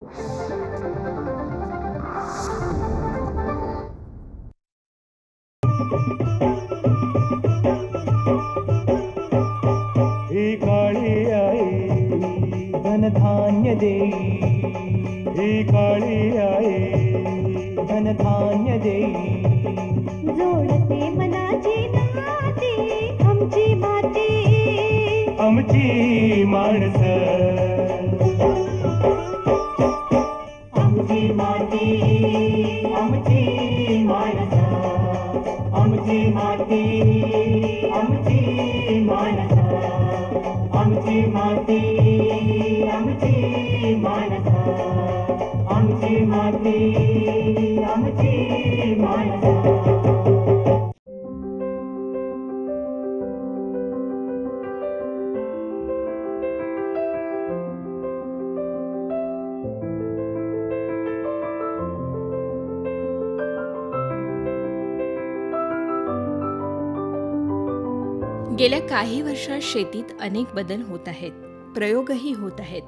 ही काळी आई धनधान्य देई, ही काळी आई धनधान्य देई, जोडते मनाची नाती आमची माती, आमची माणसं, आमची माती, आमची माणसं, आमची माती, आमची माणसं, आमची माती, आमची माणसं, आमची माती, आमची माणसं. गेल्या काही वर्षात शेतीत अनेक बदल होत आहेत, प्रयोगही होत आहेत.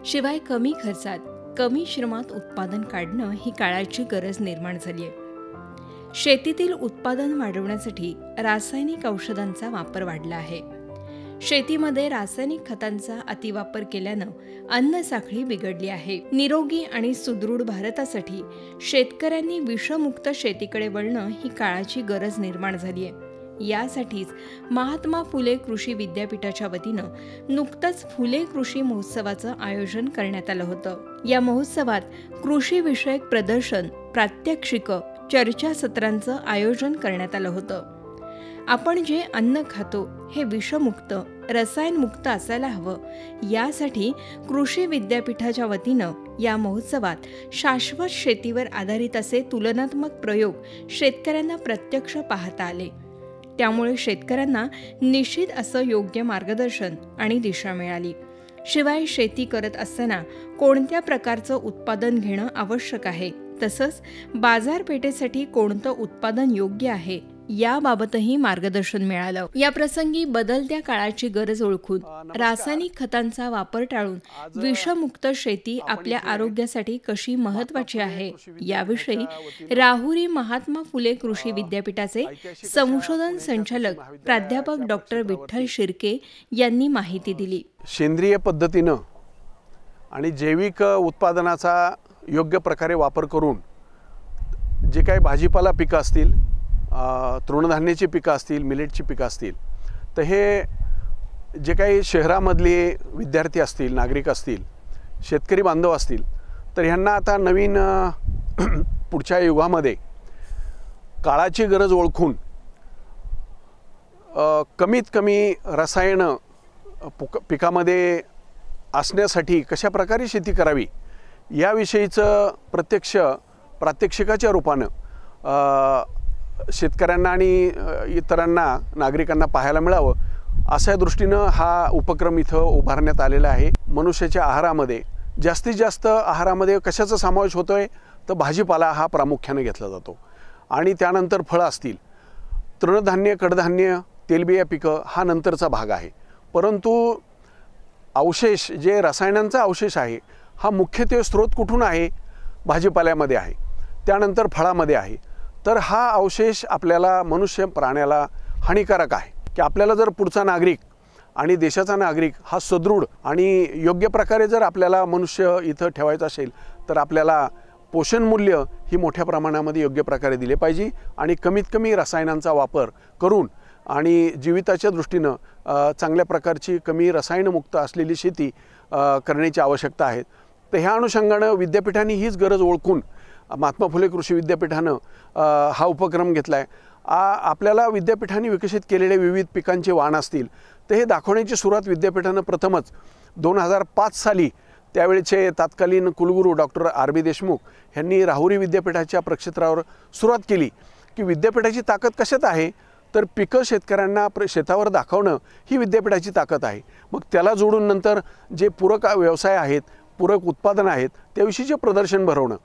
शिवाय कमी खर्चात, कमी श्रमात उत्पादन काढणं ही काळाची गरज निर्माण झाली आहे. शेतीतील उत्पादन वाढवण्यासाठी रासायनिक औषधांचा वापर वाढला आहे. शेतीमध्ये रासायनिक खतांचा अतिवापर केल्यानं अन्नसाखळी बिघडली आहे. निरोगी आणि सुदृढ भारतासाठी शेतकऱ्यांनी विषमुक्त शेतीकडे वळणं ही काळाची गरज निर्माण झाली आहे. यासाठीच महात्मा फुले कृषी विद्यापीठाच्या वतीनं नुकतंच फुले कृषी महोत्सवाचं आयोजन करण्यात आलं होतं. या महोत्सवात कृषी विषयक प्रदर्शन, प्रात्यक्षिकं, चर्चासत्रांचं आयोजन करण्यात आलं होतं. आपण जे अन्न खातो हे विषमुक्त, रसायनमुक्त असायला हवं, यासाठी कृषी विद्यापीठाच्या वतीनं या महोत्सवात शाश्वत शेतीवर आधारित असे तुलनात्मक प्रयोग शेतकऱ्यांना प्रत्यक्ष पाहता आले. त्यामुळे शेतकऱ्यांना निश्चित असं योग्य मार्गदर्शन आणि दिशा मिळाली. शिवाय शेती करत असताना कोणत्या प्रकारचं उत्पादन घेणं आवश्यक आहे, तसंच बाजारपेठेसाठी कोणतं उत्पादन योग्य आहे याबाबतही मार्गदर्शन मिळालं. या प्रसंगी बदलत्या काळाची गरज ओळखून रासायनिक खतांचा वापर टाळून विषमुक्त शेती आपल्या आरोग्यासाठी कशी महत्त्वाची आहे याविषयी राहुरी महात्मा फुले कृषी विद्यापीठाचे संशोधन संचालक प्राध्यापक डॉक्टर विठ्ठल शिर्के यांनी माहिती दिली. सेंद्रिय पद्धतीनं आणि जैविक उत्पादनाचा योग्य प्रकारे वापर करून जे काही भाजीपाला पिकं असतील, तृणधान्याची पिकं असतील, मिलेटची पिकं असतील, तर हे जे काही शहरामधले विद्यार्थी असतील, नागरिक असतील, शेतकरी बांधव असतील, तर ह्यांना आता नवीन पुढच्या युगामध्ये काळाची गरज ओळखून कमीत कमी रसायनं पिकामध्ये असण्यासाठी कशा प्रकारे शेती करावी याविषयीचं प्रात्यक्षिकाच्या रूपानं शेतकऱ्यांना आणि इतरांना, नागरिकांना पाहायला मिळावं अशा दृष्टीनं हा उपक्रम इथं उभारण्यात आलेला आहे. मनुष्याच्या आहारामध्ये जास्तीत जास्त आहारामध्ये कशाचा समावेश होतो आहे, तर भाजीपाला हा प्रामुख्याने घेतला जातो आणि त्यानंतर फळं असतील, तृणधान्य, कडधान्य, तेलबिया पिकं हा नंतरचा भाग आहे. परंतु अवशेष जे रसायनांचा अवशेष आहे हा मुख्यत्वे स्रोत कुठून आहे, भाजीपाल्यामध्ये आहे, त्यानंतर फळामध्ये आहे. तर हा अवशेष आपल्याला, मनुष्य प्राण्याला हानिकारक आहे की आपल्याला जर पुढचा नागरिक आणि देशाचा नागरिक हा सदृढ आणि योग्य प्रकारे जर आपल्याला मनुष्य इथं ठेवायचा असेल तर आपल्याला पोषण मूल्य ही मोठ्या प्रमाणामध्ये योग्य प्रकारे दिले पाहिजे आणि कमीत कमी रसायनांचा वापर करून आणि जीविताच्या दृष्टीनं चांगल्या प्रकारची कमी रसायनमुक्त असलेली शेती करण्याची आवश्यकता आहे. तर ह्या अनुषंगानं विद्यापीठाने हीच गरज ओळखून महात्मा फुले कृषी विद्यापीठानं हा उपक्रम घेतला आहे. आपल्याला विद्यापीठाने विकसित केलेले विविध पिकांचे वाण असतील तर हे दाखवण्याची सुरुवात विद्यापीठानं प्रथमच 2005 साली त्यावेळेचे तत्कालीन कुलगुरू डॉक्टर आर.बी. देशमुख यांनी राहुरी विद्यापीठाच्या प्रक्षेत्रावर सुरुवात केली की विद्यापीठाची ताकद कशात आहे, तर पिकं शेतकऱ्यांना शेतावर दाखवणं ही विद्यापीठाची ताकद आहे. मग त्याला जोडून नंतर जे पूरक व्यवसाय आहेत, पूरक उत्पादन आहेत त्याविषयीचे प्रदर्शन भरवणं.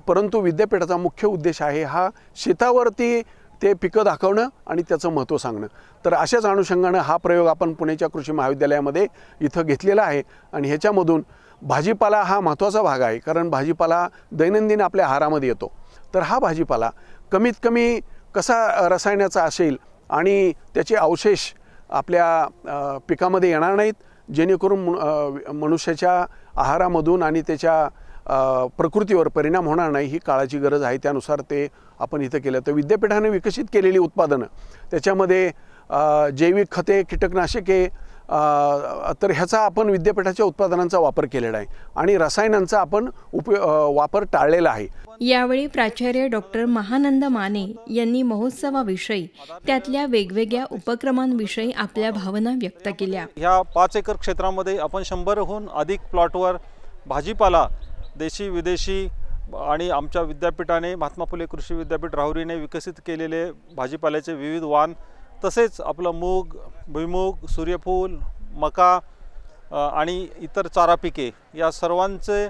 परंतु विद्यापीठाचा मुख्य उद्देश आहे हा शेतावरती ते पिकं दाखवणं आणि त्याचं महत्त्व सांगणं. तर अशाच अनुषंगानं हा प्रयोग आपण पुण्याच्या कृषी महाविद्यालयामध्ये इथं घेतलेला आहे आणि ह्याच्यामधून भाजीपाला हा महत्त्वाचा भाग आहे, कारण भाजीपाला दैनंदिन आपल्या आहारामध्ये येतो. तर हा भाजीपाला कमीत कमी कसा रसायनाचा असेल आणि त्याचे अवशेष आपल्या पिकामध्ये येणार नाहीत, जेणेकरून मनुष्याच्या आहारामधून आणि त्याच्या प्रकृतीवर परिणाम होणार नाही, ही काळाची गरज आहे. त्यानुसार ते आपण इथं केलं. तर विद्यापीठाने विकसित केलेली उत्पादनं त्याच्यामध्ये जैविक खते, कीटकनाशके, तर ह्याचा आपण विद्यापीठाच्या उत्पादनांचा वापर केलेला आहे आणि रसायनांचा आपण वापर टाळलेला आहे. यावेळी प्राचार्य डॉक्टर महानंद माने यांनी महोत्सवाविषयी, त्यातल्या वेगवेगळ्या उपक्रमांविषयी आपल्या भावना व्यक्त केल्या. ह्या 5 एकर क्षेत्रामध्ये आपण 100हून अधिक प्लॉटवर भाजीपाला देशी विदेशी आणि आमच्या विद्यापीठाने महात्मा फुले कृषी विद्यापीठ राहुरीने विकसित केलेले भाजीपाल्याचे विविध वाण, तसेच आपलं मूग, भुईमूग, सूर्यफूल, मका आणि इतर चारा पिके या सर्वांचे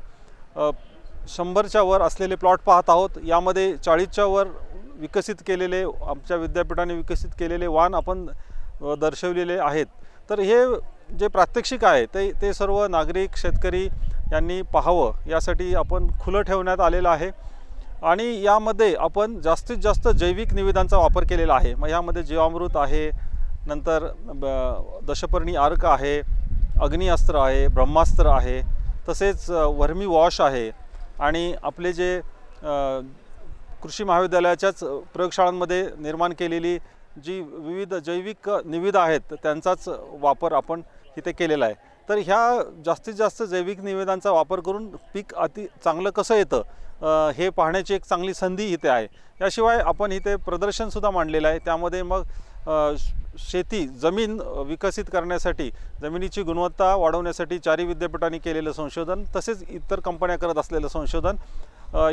100च्या वर असलेले प्लॉट पाहत आहोत. यामध्ये 40च्या वर विकसित केलेले, आमच्या विद्यापीठाने विकसित केलेले वाण आपण दर्शवलेले आहेत. तर हे जे प्रात्यक्षिक आहे ते सर्व नागरिक, शेतकरी यांनी पाहावं यासाठी आपण खुलं ठेवण्यात आलेलं आहे. आणि यामध्ये आपण जास्तीत जास्त जैविक निविदांचा वापर केलेला आहे. मग यामध्ये जीवामृत आहे, नंतर दशपर्णी अर्क आहे, अग्निअस्त्र आहे, ब्रह्मास्त्र आहे, तसेच वर्मी वॉश आहे आणि आपले जे कृषी महाविद्यालयाच्याच प्रयोगशाळांमध्ये निर्माण केलेली जी विविध जैविक निविदा आहेत त्यांचाच वापर आपण इथे केलेला आहे. तर ह्या जास्तीत जास्त जैविक निविदांचा वापर करून पीक अति चांगलं कसं येतं हे पाहण्याची एक चांगली संधी इथे आहे. याशिवाय आपण इथे प्रदर्शनसुद्धा मांडलेलं आहे. त्यामध्ये मग शेती जमीन विकसित करण्यासाठी, जमिनीची गुणवत्ता वाढवण्यासाठी चारी विद्यापीठांनी केलेलं संशोधन, तसेच इतर कंपन्या करत असलेलं संशोधन,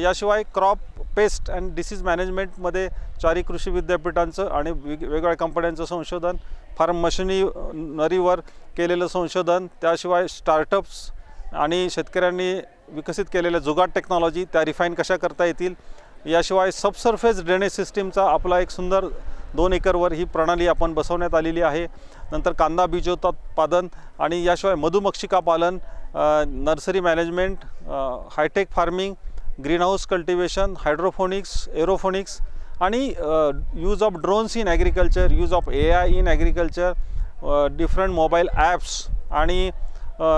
याशिवाय क्रॉप पेस्ट अँड डिसीज मॅनेजमेंटमध्ये चारी कृषी विद्यापीठांचं आणि वेगवेगळ्या कंपन्यांचं संशोधन, फार्म मशिनरीवर केलेलं संशोधन, त्याशिवाय स्टार्टअप्स आणि शेतकऱ्यांनी विकसित केलेल्या जुगाड टेक्नॉलॉजी त्या रिफाईन कशा करता येतील, याशिवाय सबसर्फेस ड्रेनेज सिस्टीमचा आपला एक सुंदर 2 एकरवर ही प्रणाली आपण बसवण्यात आलेली आहे. नंतर कांदा बीजोत्पादन आणि याशिवाय मधुमक्षिका पालन, nursery management, hi tech farming, greenhouse cultivation, hydroponics, aeroponics आणि use of drones in agriculture, use of AI in agriculture, different mobile apps आणि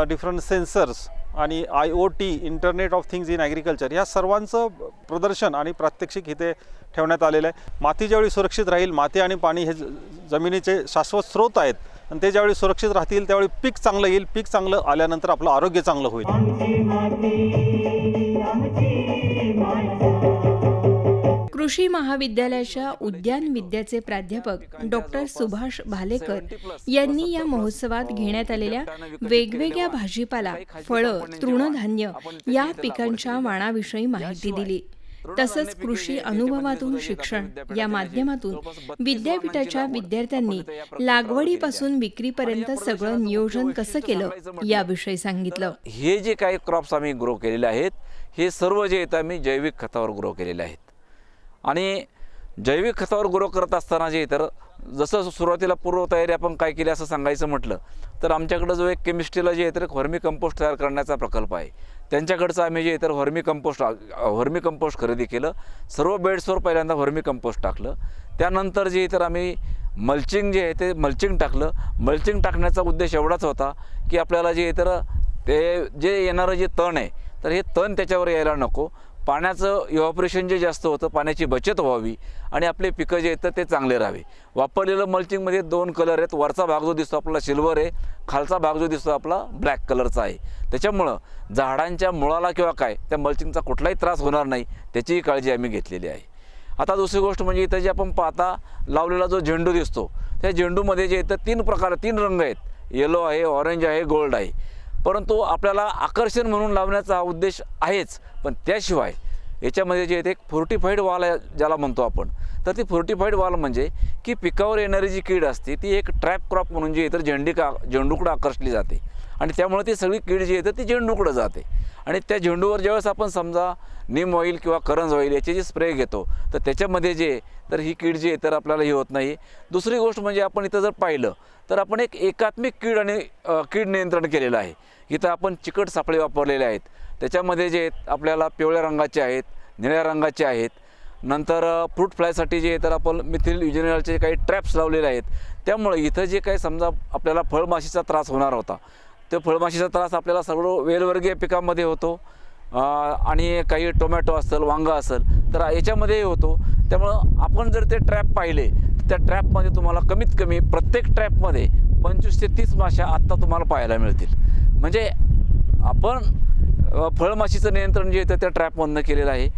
डिफरंट सेन्सर्स आणि IoT, internet of things in agriculture, ह्या सर्वांचं प्रदर्शन आणि प्रात्यक्षिक इथे ठेवण्यात आलेलं आहे. माती ज्यावेळी सुरक्षित राहील, माती आणि पाणी हे जमिनीचे शाश्वत स्रोत आहेत आणि ते ज्यावेळी सुरक्षित राहतील त्यावेळी पीक चांगलं येईल. पीक चांगलं आल्यानंतर आपलं आरोग्य चांगलं होईल. कृषी महाविद्यालयाच्या उद्यान विद्याचे प्राध्यापक डॉक्टर सुभाष भालेकर यांनी या महोत्सवात घेण्यात आलेल्या वेगवेगळ्या भाजीपाला, फळं, तृणधान्य या पिकांच्या वाणाविषयी माहिती दिली. तसंच कृषी अनुभवातून शिक्षण या माध्यमातून विद्यापीठाच्या विद्यार्थ्यांनी लागवडीपासून विक्रीपर्यंत सगळं नियोजन कसं केलं याविषयी सांगितलं. हे जे काही क्रॉप्स आम्ही ग्रो केलेले आहेत हे सर्व जे आहेत आम्ही जैविक खतावर ग्रो केलेले आहेत. आणि जैविक खतावर ग्रो करत असताना जे तर जसं सुरुवातीला पूर्वतयारी आपण काय केली असं सांगायचं म्हटलं तर आमच्याकडं जो एक केमिस्ट्रीला जे आहे तर व्हर्मी कंपोस्ट तयार करण्याचा प्रकल्प आहे. त्यांच्याकडचं आम्ही जे तर व्हर्मी कंपोस्ट खरेदी केलं. सर्व बेड्सवर पहिल्यांदा व्हर्मी कंपोस्ट टाकलं. त्यानंतर जे तर आम्ही मल्चिंग जे आहे ते मल्चिंग टाकलं. मल्चिंग टाकण्याचा उद्देश एवढाच होता की आपल्याला जे तर ते जे येणारं जे तण आहे तर हे तण त्याच्यावर यायला नको, पाण्याचं इव्हॅपोरेशन जे जास्त होतं, पाण्याची बचत व्हावी आणि आपले पिकं जे आहेत तर ते चांगले राहावे. वापरलेलं मल्चिंगमध्ये 2 कलर आहेत. वरचा भाग जो दिसतो आपला सिल्वर आहे, खालचा भाग जो दिसतो आपला ब्लॅक कलरचा आहे. त्याच्यामुळं झाडांच्या मुळाला किंवा काय त्या मल्चिंगचा कुठलाही त्रास होणार नाही त्याचीही काळजी आम्ही घेतलेली आहे. आता दुसरी गोष्ट म्हणजे इथं जे आपण पाहता लावलेला जो झेंडू दिसतो त्या झेंडूमध्ये जे तर 3 रंग आहेत, येलो आहे, ऑरेंज आहे, गोल्ड आहे. परंतु आपल्याला आकर्षण म्हणून लावण्याचा उद्देश आहेच, पण त्याशिवाय याच्यामध्ये जे एक फोर्टिफाईड वाल ज्याला म्हणतो आपण, तर ती फोर्टिफाईड वाल म्हणजे की पिकावर येणारी जी कीड असते ती एक ट्रॅप क्रॉप म्हणून जी तर झेंडूकडं आकर्षली जाते आणि त्यामुळे ती सगळी कीड जी येते ती झेंडूकडं जाते. आणि त्या झेंडूवर ज्यावेळेस आपण समजा नीम ऑइल किंवा करंज ऑइल याचे जे स्प्रे घेतो तर त्याच्यामध्ये जे तर ही कीड जी आहे तर आपल्याला ही होत नाही. दुसरी गोष्ट म्हणजे आपण इथं जर पाहिलं तर आपण एक एकात्मिक कीड नियंत्रण केलेलं आहे. इथं आपण चिकट सापळे वापरलेले आहेत. त्याच्यामध्ये जे आहेत आपल्याला पिवळ्या रंगाचे आहेत, निळ्या रंगाचे आहेत. नंतर फ्रूट फ्लायसाठी जे तर आपण मिथिल युजेनियलचे काही ट्रॅप्स लावलेले आहेत. त्यामुळे इथं जे काही समजा आपल्याला फळमाशीचा त्रास होणार होता, तो फळमाशीचा त्रास आपल्याला सर्व वेलवर्गीय पिकांमध्ये होतो आणि काही टोमॅटो असेल, वांगा असेल तर याच्यामध्येही होतो. त्यामुळं आपण जर ते ट्रॅप पाहिले तर त्या ट्रॅपमध्ये तुम्हाला कमीत कमी प्रत्येक ट्रॅपमध्ये 25 ते 30 माश्या आत्ता तुम्हाला पाहायला मिळतील. म्हणजे आपण फळमाशीचं नियंत्रण जे येतं त्या ट्रॅपमधनं केलेलं आहे.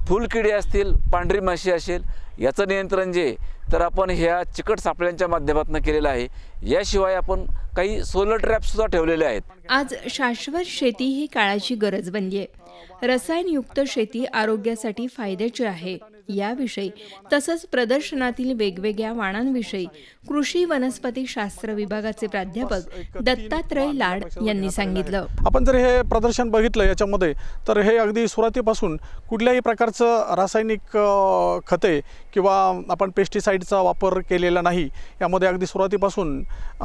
फुलकिडे असतील, पांढरी माशी असेल, याचं नियंत्रण जे तर आपण ह्या चिकट सापळ्यांच्या माध्यमातून केलेलं आहे. याशिवाय आपण काही सोलर ट्रॅपसुद्धा ठेवलेले आहेत. आज शाश्वत शेती ही काळाची गरज बनली आहे. रसायनयुक्त शेती आरोग्यासाठी फायद्याची आहे याविषयी तसंच प्रदर्शनातील वेगवेगळ्या वाणांविषयी कृषी वनस्पती शास्त्र विभागाचे प्राध्यापक दत्तात्रय लाड यांनी सांगितलं. आपण जर हे प्रदर्शन बघितलं याच्यामध्ये तर हे अगदी सुरुवातीपासून कुठल्याही प्रकारचं रासायनिक खते किंवा आपण पेस्टिसाइडचा वापर केलेला नाही. यामध्ये अगदी सुरुवातीपासून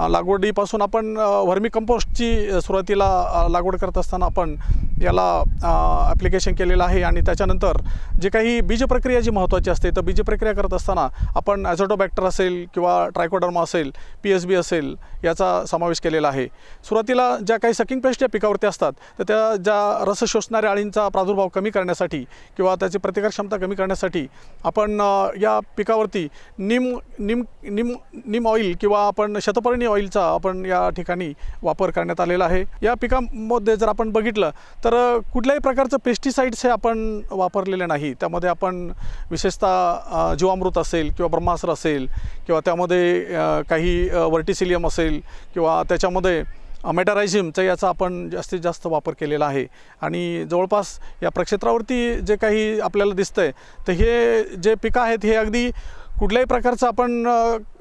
लागवडीपासून आपण व्हर्मी कंपोस्टची सुरुवातीला लागवड करत असताना आपण याला ॲप्लिकेशन केलेलं आहे. आणि त्याच्यानंतर जे काही बीज प्रक्रिया जी महत्त्वाची असते तर बीज प्रक्रिया करत असताना आपण ॲझोटोबॅक्टर असेल किंवा ट्रायकोडर्मा असेल, PSB असेल याचा समावेश केलेला आहे. सुरुवातीला ज्या काही सकिंग पेस्ट या पिकावरती असतात तर त्या ज्या रस शोषणाऱ्या अळींचा प्रादुर्भाव कमी करण्यासाठी किंवा त्याची प्रतिकार क्षमता कमी करण्यासाठी आपण या पिकावरती नीम ऑइल किंवा आपण शतपर्णी ऑइलचा आपण या ठिकाणी वापर करण्यात आलेला आहे. या पिकामध्ये जर आपण बघितलं तर कुठल्याही प्रकारचं पेस्टिसाइड्स हे आपण वापरलेले नाही. त्यामध्ये आपण विशेषतः जीवामृत असेल किंवा ब्रह्मास्त्र असेल किंवा त्यामध्ये काही वर्टिसिलियम असेल किंवा त्याच्यामध्ये मेटारायझिमचा याचा आपण जास्तीत जास्त वापर केलेला आहे. आणि जवळपास या प्रक्षेत्रावरती जे काही आपल्याला दिसतंय तर हे जे पिकं आहेत हे अगदी कुठल्याही प्रकारचा आपण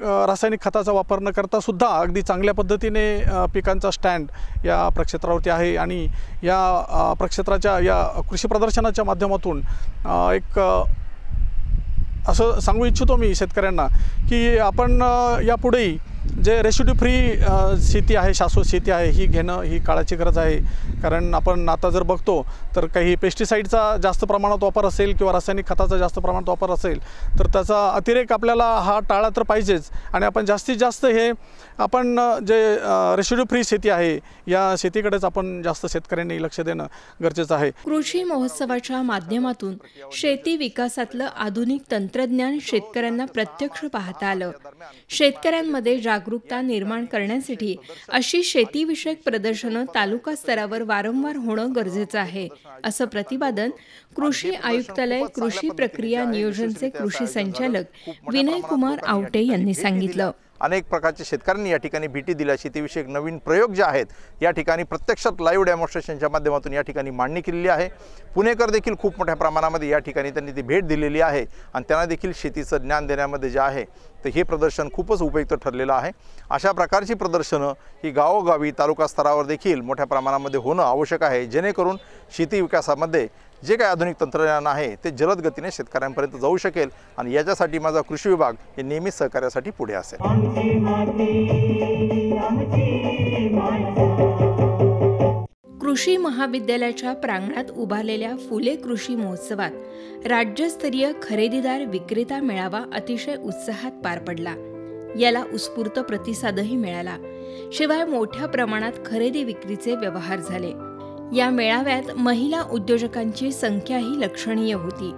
रासायनिक खताचा वापर न करता सुद्धा अगदी चांगल्या पद्धतीने पिकांचा स्टँड या प्रक्षेत्रावरती आहे. आणि या प्रक्षेत्राच्या या कृषी प्रदर्शनाच्या माध्यमातून एक असं सांगू इच्छितो मी शेतकऱ्यांना की आपण यापुढेही जे रेसिड्यू फ्री शेती आहे, शाश्वत शेती आहे ही घेणं ही काळाची गरज आहे. कारण आपण आता जर बघतो तर काही पेस्टिसाइडचा जास्त प्रमाणात वापर असेल किंवा रासायनिक खताचा जास्त प्रमाणात वापर असेल तर त्याचा अतिरेक आपल्याला हा टाळा तर पाहिजेच. आणि आपण जास्तीत जास्त हे आपण जे रेसिड्यू फ्री शेती आहे या शेतीकडेच आपण जास्त शेतकऱ्यांनी लक्ष देणं गरजेचं आहे. कृषी महोत्सवाच्या माध्यमातून शेती विकासातलं आधुनिक तंत्रज्ञान शेतकऱ्यांना प्रत्यक्ष पाहता आलं. शेतकऱ्यांमध्ये जागरूकता निर्माण करण्यासाठी अशी शेतीविषयक प्रदर्शनं तालुका स्तरावर वारंवार होणं गरजेचं आहे असं प्रतिपादन कृषी आयुक्तालय कृषी प्रक्रिया नियोजनचे कृषी संचालक विनय कुमार आवटे यांनी सांगितलं. अनेक प्रकारचे शेतकऱ्यांनी या ठिकाणी भेटी दिल्या. शेतीविषयक नवीन प्रयोग जे आहेत या ठिकाणी प्रत्यक्षात लाईव्ह डेमॉन्स्ट्रेशनच्या माध्यमातून या ठिकाणी मांडणी केलेली आहे. पुणेकर देखील खूप मोठ्या प्रमाणामध्ये या ठिकाणी त्यांनी ती भेट दिलेली आहे आणि त्यांना देखील शेतीचं ज्ञान देण्यामध्ये जे आहे तर हे प्रदर्शन खूपच उपयुक्त ठरलेलं आहे. अशा प्रकारची प्रदर्शनं ही गावोगावी तालुका स्तरावर देखील मोठ्या प्रमाणामध्ये होणं आवश्यक आहे, जेणेकरून शेती विकासामध्ये जे काही आधुनिक तंत्रज्ञान आहे ते जलद गतीने शेतकऱ्यांपर्यंत जाऊ शकेल. आणि याच्यासाठी माझा कृषी विभाग हे नेहमीच सहकार्यासाठी पुढे असेल. कृषी महाविद्यालयाच्या प्रांगणात उभारलेल्या फुले कृषी महोत्सवात राज्यस्तरीय खरेदीदार विक्रेता मेळावा अतिशय उत्साहात पार पडला. याला उत्स्फूर्त प्रतिसादही मिळाला. शिवाय मोठ्या प्रमाणात खरेदी विक्रीचे व्यवहार झाले. या मेळाव्यात महिला उद्योजकांची संख्याही लक्षणीय होती.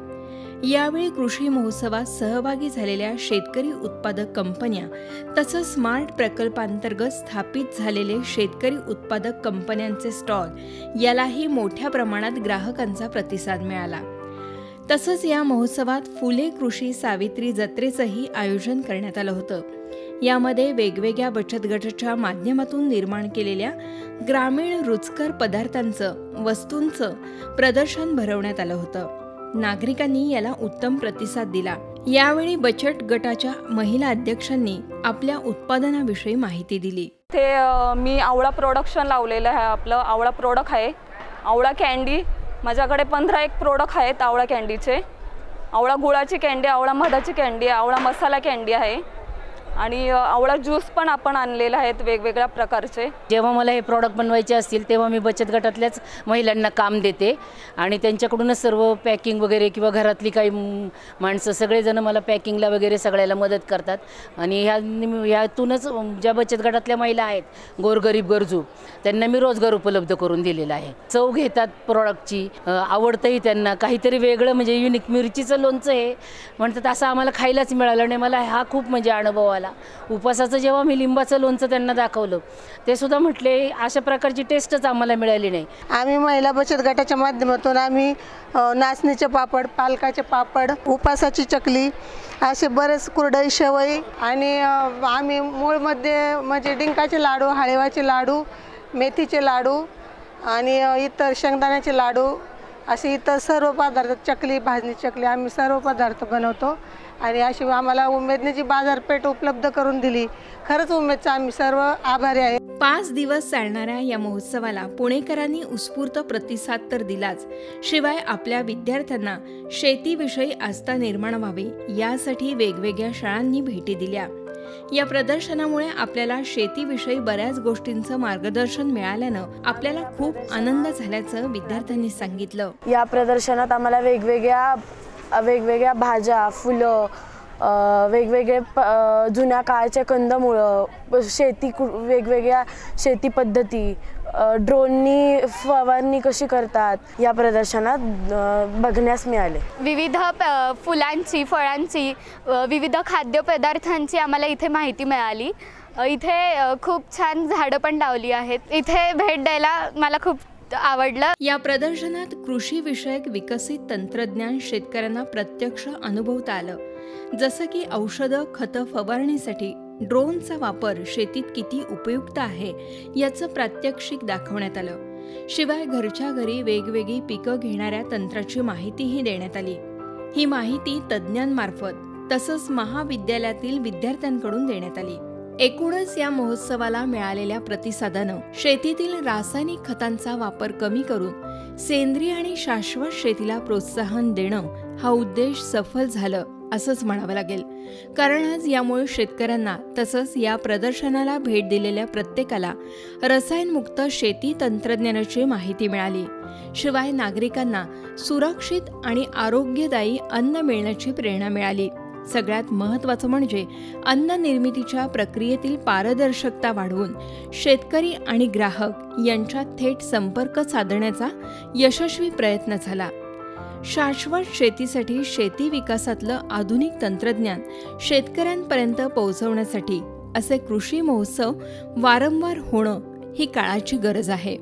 यावेळी कृषी महोत्सवात सहभागी झालेल्या शेतकरी उत्पादक कंपन्या तसंच स्मार्ट प्रकल्पांतर्गत स्थापित झालेले शेतकरी उत्पादक कंपन्यांचे स्टॉल यालाही मोठ्या प्रमाणात ग्राहकांचा प्रतिसाद मिळाला. तसंच या महोत्सवात फुले कृषी सावित्री जत्रेचंही आयोजन करण्यात आलं होतं. यामध्ये वेगवेगळ्या बचत गटाच्या माध्यमातून निर्माण केलेल्या ग्रामीण रुचकर पदार्थांचं, वस्तूंचं प्रदर्शन भरवण्यात आलं होतं. नागरिकांनी याला उत्तम प्रतिसाद दिला. यावेळी बचत गटाच्या महिला अध्यक्षांनी आपल्या उत्पादनाविषयी माहिती दिली. मी आवळा प्रोडक्शन लावलेलं आहे. आपलं आवळा प्रोडक्ट आहे, आवळा कॅन्डी. माझ्याकडे 15 प्रोडक्ट आहेत आवळा कॅन्डीचे. आवळा गुळाची कॅन्डी, आवळा मधाची कॅन्डी, आवळा मसाला कॅन्डी आहे आणि आवळा ज्यूस पण आपण आणलेले आहेत वेगवेगळ्या प्रकारचे. जेव्हा मला हे प्रॉडक्ट बनवायचे असतील तेव्हा मी बचत गटातल्याच महिलांना काम देते आणि त्यांच्याकडूनच सर्व पॅकिंग वगैरे किंवा घरातली काही माणसं सगळेजण मला पॅकिंगला वगैरे सगळ्याला मदत करतात. आणि ह्यातूनच ज्या बचत गटातल्या महिला आहेत गोरगरीब गरजू त्यांना मी रोजगार उपलब्ध करून दिलेला आहे. चव घेतात प्रॉडक्टची, आवडतंही त्यांना. काहीतरी वेगळं म्हणजे युनिक मिरचीचं लोणचं हे म्हणतात असं आम्हाला खायलाच मिळालं नाही. मला हा खूप म्हणजे अनुभव आला. उपासाचं जेव्हा मी लिंबाचं लोणचं त्यांना दाखवलं ते सुद्धा म्हटले अशा प्रकारची टेस्टच आम्हाला मिळाली नाही. आम्ही महिला बचत गटाच्या माध्यमातून आम्ही नाचणीचे पापड, पालकाचे पापड, उपासाची चकली असे बरेच कुरडई, शेवई आणि आम्ही मूळमध्ये म्हणजे डिंकाचे लाडू, हळीवाचे लाडू, मेथीचे लाडू आणि इतर शेंगदाण्याचे लाडू असे इतर सर्व पदार्थ, चकली, भाजणी चकली आम्ही सर्व पदार्थ बनवतो. आणि अशी आम्हाला उमेदने जी बाजारपेठ उपलब्ध करून दिली, खरंच उमेदचा आम्ही सर्व आभारी आहे. 5 दिवस चालणाऱ्या या महोत्सवाला पुणेकरांनी उत्स्फूर्त प्रतिसाद तर दिलाच, शिवाय आपल्या विद्यार्थ्यांना शेतीविषयी आस्था निर्माण व्हावी यासाठी वेगवेगळ्या शाळांनी भेटी दिल्या. या प्रदर्शनामुळे आपल्याला शेतीविषयी बऱ्याच गोष्टींचं मार्गदर्शन मिळाल्यानं आपल्याला खूप आनंद झाल्याचं विद्यार्थ्यांनी सांगितलं. या प्रदर्शनात आम्हाला वेगवेगळ्या भाज्या, फुलं, वेगवेगळे जुन्या काळाचे कंदमुळं, वेगवेगळ्या शेती पद्धती, ड्रोननी फवारणी कशी करतात या प्रदर्शनात बघण्यास मिळाले. विविध फुलांची, फळांची, विविध खाद्यपदार्थांची आम्हाला इथे माहिती मिळाली. इथे खूप छान झाडं पण लावली आहेत. इथे भेट द्यायला मला खूप आवडलं. या प्रदर्शनात कृषी विषयक विकसित तंत्रज्ञान शेतकऱ्यांना प्रत्यक्ष अनुभवता आलं. जसं की औषधं, खतं फवारणीसाठी ड्रोनचा वापर शेतीत किती उपयुक्त आहे याचं प्रात्यक्षिक दाखवण्यात आलं. शिवाय घरच्या घरी वेगवेगळी पिकं घेणाऱ्या तंत्राची माहितीही देण्यात आली. ही माहिती तज्ज्ञांमार्फत तसंच महाविद्यालयातील विद्यार्थ्यांकडून देण्यात आली. एकूणच या महोत्सवाला मिळालेल्या प्रतिसादानं शेतीतील रासायनिक खतांचा वापर कमी करून सेंद्रिय आणि शाश्वत शेतीला प्रोत्साहन देणं हा उद्देश सफल झालं असंच म्हणावं लागेल. कारण आज यामुळे शेतकऱ्यांना तसंच या प्रदर्शनाला भेट दिलेल्या प्रत्येकाला रसायनमुक्त शेती तंत्रज्ञानाची माहिती मिळाली. शिवाय नागरिकांना सुरक्षित आणि आरोग्यदायी अन्न मिळण्याची प्रेरणा मिळाली. सगळ्यात महत्त्वाचं म्हणजे अन्न निर्मितीच्या प्रक्रियेतील पारदर्शकता वाढवून शेतकरी आणि ग्राहक यांच्यात थेट संपर्क साधण्याचा यशस्वी प्रयत्न झाला. शाश्वत शेतीसाठी शेती विकासातलं आधुनिक तंत्रज्ञान शेतकऱ्यांपर्यंत पोहोचवण्यासाठी असे कृषी महोत्सव वारंवार होणं ही काळाची गरज आहे.